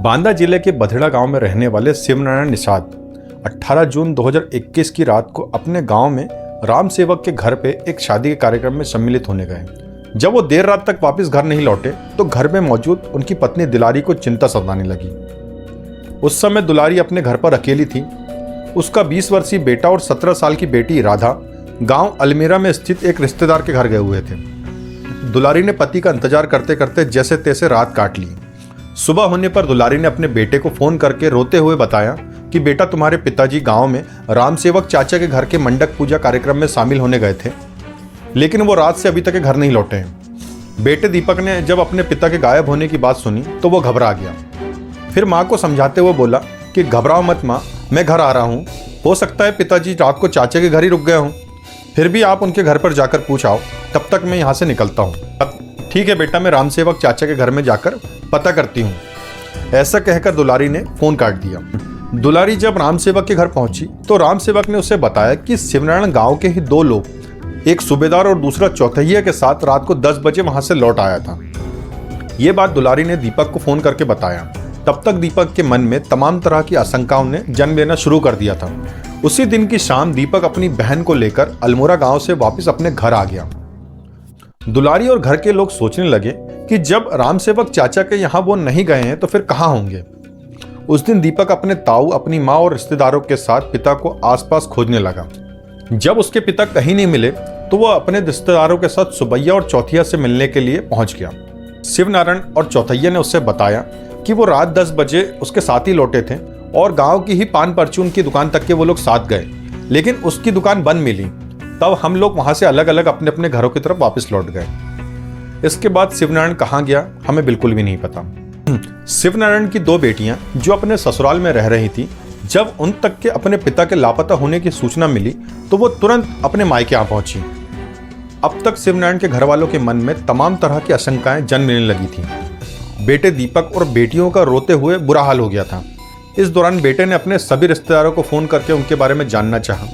बांदा जिले के बधेड़ा गांव में रहने वाले शिवनारायण निषाद 18 जून 2021 की रात को अपने गांव में राम सेवक के घर पे एक शादी के कार्यक्रम में सम्मिलित होने गए। जब वो देर रात तक वापस घर नहीं लौटे तो घर में मौजूद उनकी पत्नी दुलारी को चिंता सताने लगी। उस समय दुलारी अपने घर पर अकेली थी। उसका 20 वर्षीय बेटा और 17 साल की बेटी राधा गांव अलमीरा में स्थित एक रिश्तेदार के घर गए हुए थे। दुलारी ने पति का इंतजार करते करते जैसे तैसे रात काट ली। सुबह होने पर दुलारी ने अपने बेटे को फोन करके रोते हुए बताया कि बेटा, तुम्हारे पिताजी गांव में राम सेवक चाचा के घर के मंडप पूजा कार्यक्रम में शामिल होने गए थे, लेकिन वो रात से अभी तक घर नहीं लौटे हैं। बेटे दीपक ने जब अपने पिता के गायब होने की बात सुनी तो वो घबरा गया। फिर माँ को समझाते हुए बोला कि घबराओ मत माँ, मैं घर आ रहा हूँ। हो सकता है पिताजी रात को चाचा के घर ही रुक गए हों, फिर भी आप उनके घर पर जाकर पूछ आओ, तब तक मैं यहाँ से निकलता हूँ। ठीक है बेटा, मैं राम सेवक चाचा के घर में जाकर पता करती हूँ। ऐसा कहकर दुलारी ने फोन काट दिया। दुलारी जब राम सेवक के घर पहुंची तो राम सेवक ने उसे बताया कि शिवनारायण गांव के ही दो लोग, एक सूबेदार और दूसरा चौथैया के साथ रात को 10 बजे वहां से लौट आया था। ये बात दुलारी ने दीपक को फोन करके बताया। तब तक दीपक के मन में तमाम तरह की आशंकाओं ने जन्म लेना शुरू कर दिया था। उसी दिन की शाम दीपक अपनी बहन को लेकर अल्मोड़ा गांव से वापस अपने घर आ गया। दुलारी और घर के लोग सोचने लगे कि जब राम सेवक चाचा के यहाँ वो नहीं गए हैं तो फिर कहाँ होंगे। उस दिन दीपक अपने ताऊ, अपनी माँ और रिश्तेदारों के साथ पिता को आसपास खोजने लगा। जब उसके पिता कहीं नहीं मिले तो वह अपने रिश्तेदारों के साथ सुबैया और चौथिया से मिलने के लिए पहुंच गया। शिवनारायण और चौथैया ने उससे बताया कि वो रात 10 बजे उसके साथ ही लौटे थे और गांव की ही पान परचून की दुकान तक के वो लोग साथ गए, लेकिन उसकी दुकान बंद मिली। तब हम लोग वहां से अलग अलग अपने अपने घरों की तरफ वापस लौट गए। इसके बाद शिवनारायण कहाँ गया हमें बिल्कुल भी नहीं पता। शिवनारायण की दो बेटियां जो अपने ससुराल में रह रही थी, जब उन तक के अपने पिता के लापता होने की सूचना मिली तो वो तुरंत अपने मायके यहाँ पहुंची। अब तक शिवनारायण के घर वालों के मन में तमाम तरह की आशंकाएं जन्म लेने लगी थी। बेटे दीपक और बेटियों का रोते हुए बुरा हाल हो गया था। इस दौरान बेटे ने अपने सभी रिश्तेदारों को फोन करके उनके बारे में जानना चाहा,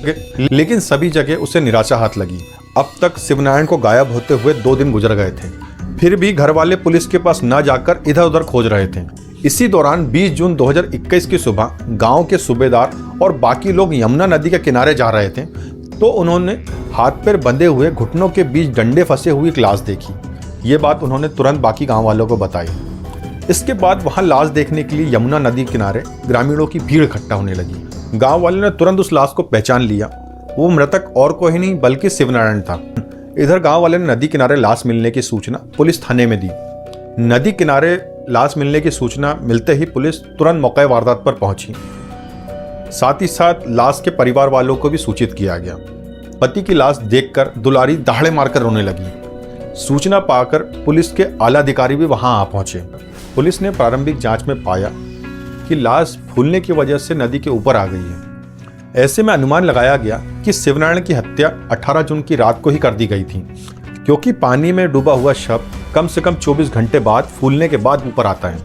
लेकिन सभी जगह उसे निराशा हाथ लगी। अब तक शिवनारायण को गायब होते हुए 2 दिन गुजर गए थे, फिर भी घर वाले पुलिस के पास न जाकर इधर उधर खोज रहे थे। इसी दौरान 20 जून 2021 की सुबह गांव के सूबेदार और बाकी लोग यमुना नदी के किनारे जा रहे थे तो उन्होंने हाथ पैर बंधे हुए घुटनों के बीच डंडे फंसे हुई एक लाश देखी। ये बात उन्होंने तुरंत बाकी गांव वालों को बताई। इसके बाद वहां लाश देखने के लिए यमुना नदी किनारे ग्रामीणों की भीड़ इकट्ठा होने लगी। गांव वालों ने तुरंत उस लाश को पहचान लिया। वो मृतक और कोई नहीं बल्कि शिवनारायण था। इधर गांव वाले ने नदी किनारे लाश मिलने की सूचना पुलिस थाने में दी। नदी किनारे लाश मिलने की सूचना मिलते ही पुलिस तुरंत मौके वारदात पर पहुंची। साथ ही साथ लाश के परिवार वालों को भी सूचित किया गया। पति की लाश देखकर दुलारी दहाड़े मारकर रोने लगी। सूचना पाकर पुलिस के आला अधिकारी भी वहां आ पहुंचे। पुलिस ने प्रारंभिक जांच में पाया कि लाश फूलने की वजह से नदी के ऊपर आ गई है। ऐसे में अनुमान लगाया गया कि शिवनारायण की हत्या 18 जून की रात को ही कर दी गई थी, क्योंकि पानी में डूबा हुआ शव कम से कम 24 घंटे बाद फूलने के बाद ऊपर आता है।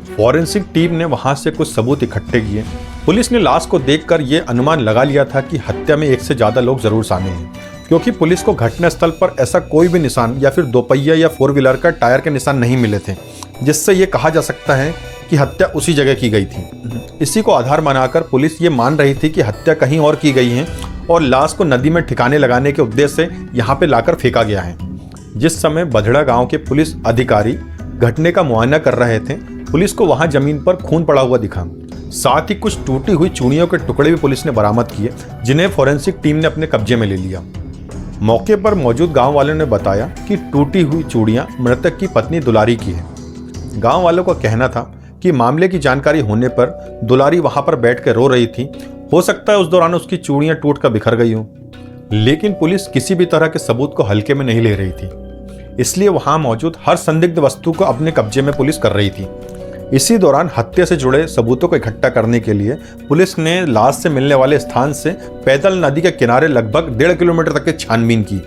फॉरेंसिक टीम ने वहां से कुछ सबूत इकट्ठे किए। पुलिस ने लाश को देखकर यह अनुमान लगा लिया था कि हत्या में 1 से ज्यादा लोग जरूर शामिल हैं, क्योंकि पुलिस को घटनास्थल पर ऐसा कोई भी निशान या फिर दोपहिया या 4 व्हीलर का टायर के निशान नहीं मिले थे जिससे ये कहा जा सकता है कि हत्या उसी जगह की गई थी। इसी को आधार बनाकर पुलिस ये मान रही थी कि हत्या कहीं और की गई है और लाश को नदी में ठिकाने लगाने के उद्देश्य से यहाँ पे लाकर फेंका गया है। जिस समय बधेड़ा गांव के पुलिस अधिकारी घटने का मुआयना कर रहे थे, पुलिस को वहां जमीन पर खून पड़ा हुआ दिखा। साथ ही कुछ टूटी हुई चूड़ियों के टुकड़े भी पुलिस ने बरामद किए, जिन्हें फॉरेंसिक टीम ने अपने कब्जे में ले लिया। मौके पर मौजूद गांव वालों ने बताया कि टूटी हुई चूड़ियां मृतक की पत्नी दुलारी की है। गांव वालों का कहना था कि मामले की जानकारी होने पर दुलारी वहां पर बैठकर रो रही थी। हो सकता है उस दौरान उसकी चूड़ियां टूटकर बिखर गई हों, लेकिन पुलिस किसी भी तरह के सबूत को हल्के में नहीं ले रही थी, इसलिए वहां मौजूद हर संदिग्ध वस्तु को अपने कब्जे में पुलिस कर रही थी। इसी दौरान हत्या से जुड़े सबूतों को इकट्ठा करने के लिए पुलिस ने लाश से मिलने वाले स्थान से पैदल नदी के किनारे लगभग 1.5 किलोमीटर तक की छानबीन की,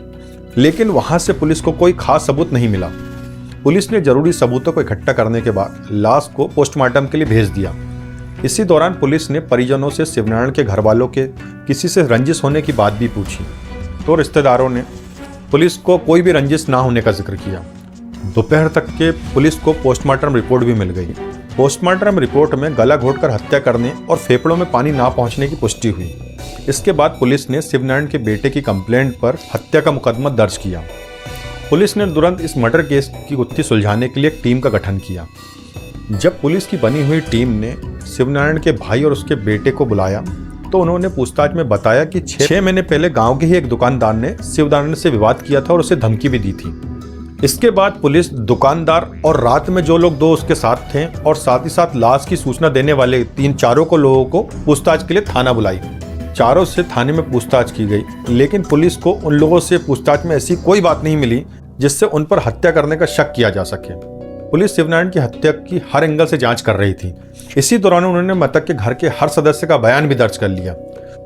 लेकिन वहां से पुलिस को कोई खास सबूत नहीं मिला। पुलिस ने जरूरी सबूतों को इकट्ठा करने के बाद लाश को पोस्टमार्टम के लिए भेज दिया। इसी दौरान पुलिस ने परिजनों से शिवनारायण के घर वालों के किसी से रंजिश होने की बात भी पूछी, तो रिश्तेदारों ने पुलिस को कोई भी रंजिश ना होने का जिक्र किया। दोपहर तक के पुलिस को पोस्टमार्टम रिपोर्ट भी मिल गई। पोस्टमार्टम रिपोर्ट में गला घोटकर हत्या करने और फेफड़ों में पानी ना पहुंचने की पुष्टि हुई। इसके बाद पुलिस ने शिवनारायण के बेटे की कंप्लेंट पर हत्या का मुकदमा दर्ज किया। पुलिस ने तुरंत इस मर्डर केस की गुत्थी सुलझाने के लिए एक टीम का गठन किया। जब पुलिस की बनी हुई टीम ने शिवनारायण के भाई और उसके बेटे को बुलाया तो उन्होंने पूछताछ में बताया कि 6 महीने पहले गांव के ही एक दुकानदार ने शिवनारायण से विवाद किया था और उसे धमकी भी दी थी। इसके बाद पुलिस दुकानदार और रात में जो लोग दो उसके साथ थे और साथ ही साथ लाश की सूचना देने वाले 3-4 लोगों को पूछताछ के लिए थाना बुलाई। चारों से थाने में पूछताछ की गई, लेकिन पुलिस को उन लोगों से पूछताछ में ऐसी कोई बात नहीं मिली जिससे उन पर हत्या करने का शक किया जा सके। पुलिस शिवनारायण की हत्या की हर एंगल से जांच कर रही थी। इसी दौरान उन्होंने मृतक के घर के हर सदस्य का बयान भी दर्ज कर लिया।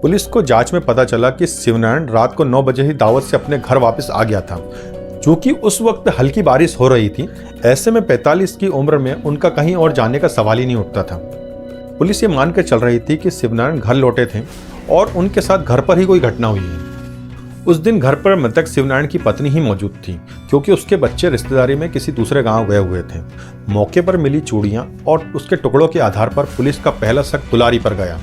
पुलिस को जांच में पता चला कि शिवनारायण रात को 9 बजे ही दावत से अपने घर वापस आ गया था। चूंकि उस वक्त हल्की बारिश हो रही थी, ऐसे में 45 की उम्र में उनका कहीं और जाने का सवाल ही नहीं उठता था। पुलिस ये मान कर चल रही थी कि शिवनारायण घर लौटे थे और उनके साथ घर पर ही कोई घटना हुई है। उस दिन घर पर मृतक शिवनारायण की पत्नी ही मौजूद थी, क्योंकि उसके बच्चे रिश्तेदारी में किसी दूसरे गांव गए हुए थे। मौके पर मिली चूड़ियां और उसके टुकड़ों के आधार पर पुलिस का पहला शक दुलारी पर गया।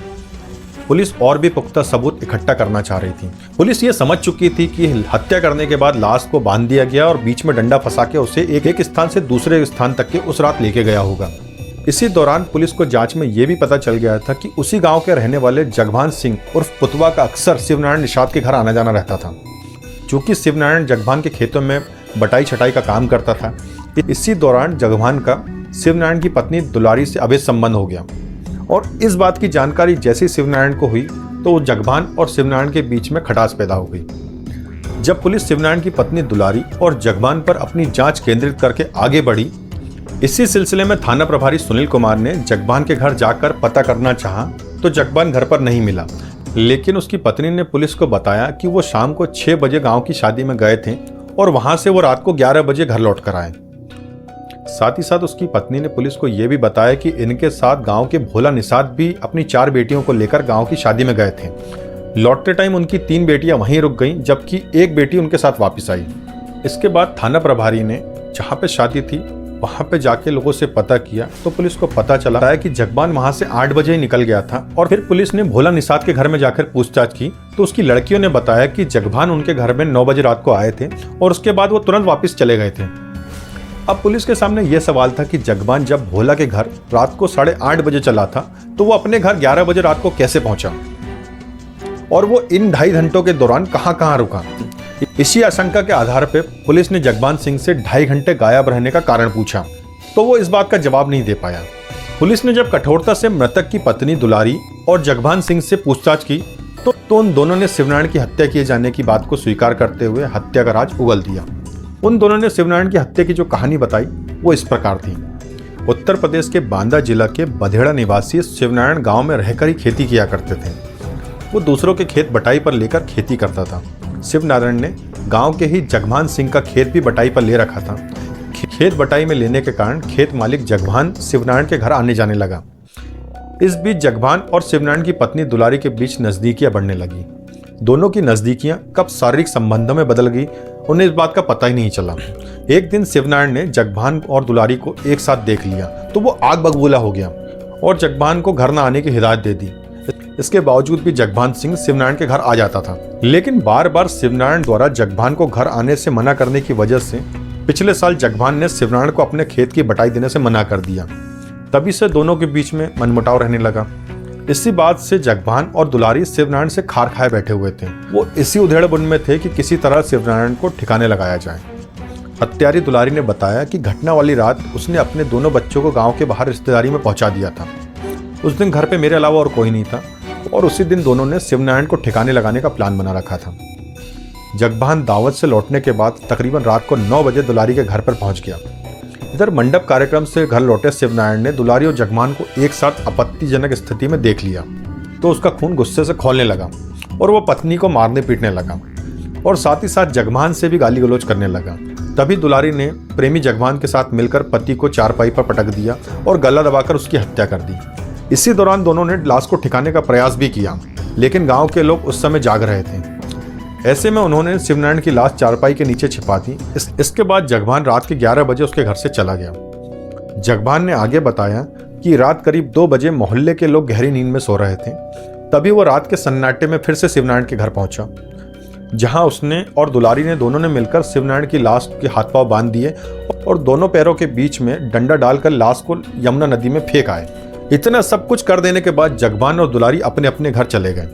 पुलिस और भी पुख्ता सबूत इकट्ठा करना चाह रही थी। पुलिस ये समझ चुकी थी कि हत्या करने के बाद लाश को बांध दिया गया और बीच में डंडा फंसा के उसे एक स्थान से दूसरे स्थान तक के उस रात लेके गया होगा। इसी दौरान पुलिस को जांच में यह भी पता चल गया था कि उसी गांव के रहने वाले जगभान सिंह उर्फ पुतवा का अक्सर शिवनारायण निषाद के घर आना जाना रहता था। चूंकि शिवनारायण जगभान के खेतों में बटाई छटाई का काम करता था, इसी दौरान जगभान का शिवनारायण की पत्नी दुलारी से अवैध संबंध हो गया और इस बात की जानकारी जैसे ही शिवनारायण को हुई तो जगभान और शिवनारायण के बीच में खटास पैदा हो गई। जब पुलिस शिवनारायण की पत्नी दुलारी और जगभान पर अपनी जांच केंद्रित करके आगे बढ़ी, इसी सिलसिले में थाना प्रभारी सुनील कुमार ने जगभान के घर जाकर पता करना चाहा तो जगभान घर पर नहीं मिला, लेकिन उसकी पत्नी ने पुलिस को बताया कि वो शाम को 6 बजे गांव की शादी में गए थे और वहां से वो रात को 11 बजे घर लौट कर आए। साथ ही साथ उसकी पत्नी ने पुलिस को यह भी बताया कि इनके साथ गांव के भोला निषाद भी अपनी 4 बेटियों को लेकर गांव की शादी में गए थे। लौटते टाइम उनकी 3 बेटियां वहीं रुक गईं, जबकि एक बेटी उनके साथ वापस आई। इसके बाद थाना प्रभारी ने जहां पे शादी थी वहां पे जाके लोगों से पता किया तो पुलिस को पता चला है कि जगभान वहां से 8 बजे ही निकल गया था। और फिर पुलिस ने भोला निषाद के घर में जाकर पूछताछ की तो उसकी लड़कियों ने बताया कि जगभान उनके घर में 9 बजे रात को आए थे और उसके बाद वो तुरंत वापस चले गए थे। अब पुलिस के सामने यह सवाल था कि जगभान जब भोला के घर रात को 8:30 बजे चला था तो वो अपने घर 11 बजे रात को कैसे पहुंचा और वो इन 2.5 घंटों के दौरान कहां रुका। इसी आशंका के आधार पर पुलिस ने जगभान सिंह से 2.5 घंटे गायब रहने का कारण पूछा तो वो इस बात का जवाब नहीं दे पाया। पुलिस ने जब कठोरता से मृतक की पत्नी दुलारी और जगभान सिंह से पूछताछ की तो उन दोनों ने शिवनारायण की हत्या किए जाने की बात को स्वीकार करते हुए हत्या का राज उगल दिया। उन दोनों ने शिवनारायण की हत्या की जो कहानी बताई वो इस प्रकार थी। उत्तर प्रदेश के बांदा जिला के बधेड़ा निवासी शिवनारायण गांव में रहकर ही खेती किया करते थे। वो दूसरों के खेत बटाई पर लेकर खेती करता था। शिवनारायण ने गांव के ही जगभान सिंह का खेत भी बटाई पर ले रखा था। खेत बटाई में लेने के कारण खेत मालिक जगभान शिवनारायण के घर आने जाने लगा। इस बीच जगभान और शिवनारायण की पत्नी दुलारी के बीच नजदीकियां बढ़ने लगी। दोनों की नजदीकियां कब शारीरिक संबंधों में बदल गई उन्हें इस बात का पता ही नहीं चला। एक दिन शिवनारायण ने जगभान और दुलारी को एक साथ देख लिया तो वो आग बबूला हो गया और जगभान को घर न आने की हिदायत दे दी। इसके बावजूद भी जगभान सिंह शिवनारायण के घर आ जाता था, लेकिन बार बार शिवनारायण द्वारा जगभान को घर आने से मना करने की वजह से पिछले साल जगभान ने शिवनारायण को अपने खेत की बटाई देने से मना कर दिया। तभी से दोनों के बीच में मनमुटाव रहने लगा। इसी बात से जगभान और दुलारी शिवनारायण से खार खाए बैठे हुए थे। वो इसी उधेड़ बुन में थे कि किसी तरह शिवनारायण को ठिकाने लगाया जाए। हत्यारी दुलारी ने बताया कि घटना वाली रात उसने अपने दोनों बच्चों को गांव के बाहर रिश्तेदारी में पहुंचा दिया था। उस दिन घर पे मेरे अलावा और कोई नहीं था और उसी दिन दोनों ने शिवनारायण को ठिकाने लगाने का प्लान बना रखा था। जगभान दावत से लौटने के बाद तकरीबन रात को 9 बजे दुलारी के घर पर पहुंच गया। इधर मंडप कार्यक्रम से घर लौटे शिवनारायण ने दुलारी और जगभान को एक साथ आपत्तिजनक स्थिति में देख लिया तो उसका खून गुस्से से खौलने लगा और वो पत्नी को मारने पीटने लगा और साथ ही साथ जगभान से भी गाली गलौज करने लगा। तभी दुलारी ने प्रेमी जगभान के साथ मिलकर पति को चारपाई पर पटक दिया और गला दबाकर उसकी हत्या कर दी। इसी दौरान दोनों ने लाश को ठिकाने का प्रयास भी किया, लेकिन गांव के लोग उस समय जाग रहे थे। ऐसे में उन्होंने शिवनारायण की लाश चारपाई के नीचे छिपा दी। इसके बाद जगभान रात के 11 बजे उसके घर से चला गया। जगभान ने आगे बताया कि रात करीब 2 बजे मोहल्ले के लोग गहरी नींद में सो रहे थे। तभी वो रात के सन्नाटे में फिर से शिवनारायण के घर पहुंचा, जहां उसने और दुलारी ने दोनों ने मिलकर शिवनारायण की लाश के हाथ पांव बांध दिए और दोनों पैरों के बीच में डंडा डालकर लाश को यमुना नदी में फेंक आए। इतना सब कुछ कर देने के बाद जगबान और दुलारी अपने अपने घर चले गए।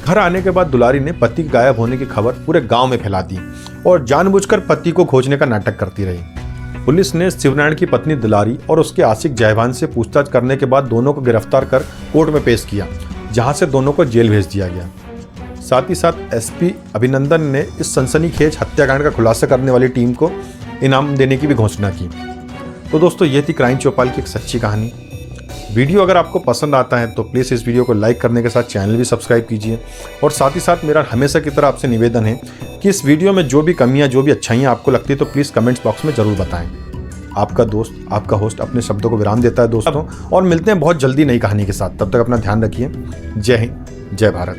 घर आने के बाद दुलारी ने पति के गायब होने की खबर पूरे गांव में फैला दी और जानबूझकर पति को खोजने का नाटक करती रही। पुलिस ने शिवनारायण की पत्नी दुलारी और उसके आशिक जयभान से पूछताछ करने के बाद दोनों को गिरफ्तार कर कोर्ट में पेश किया, जहां से दोनों को जेल भेज दिया गया। साथ ही साथ एसपी अभिनंदन ने इस सनसनीखेज हत्याकांड का खुलासा करने वाली टीम को इनाम देने की भी घोषणा की। तो दोस्तों, ये थी क्राइम चौपाल की एक सच्ची कहानी। वीडियो अगर आपको पसंद आता है तो प्लीज़ इस वीडियो को लाइक करने के साथ चैनल भी सब्सक्राइब कीजिए। और साथ ही साथ मेरा हमेशा की तरह आपसे निवेदन है कि इस वीडियो में जो भी कमियां, जो भी अच्छाइयां आपको लगती है तो प्लीज़ कमेंट्स बॉक्स में ज़रूर बताएं। आपका दोस्त, आपका होस्ट अपने शब्दों को विराम देता है दोस्तों, और मिलते हैं बहुत जल्दी नई कहानी के साथ। तब तक अपना ध्यान रखिए। जय हिंद, जय भारत।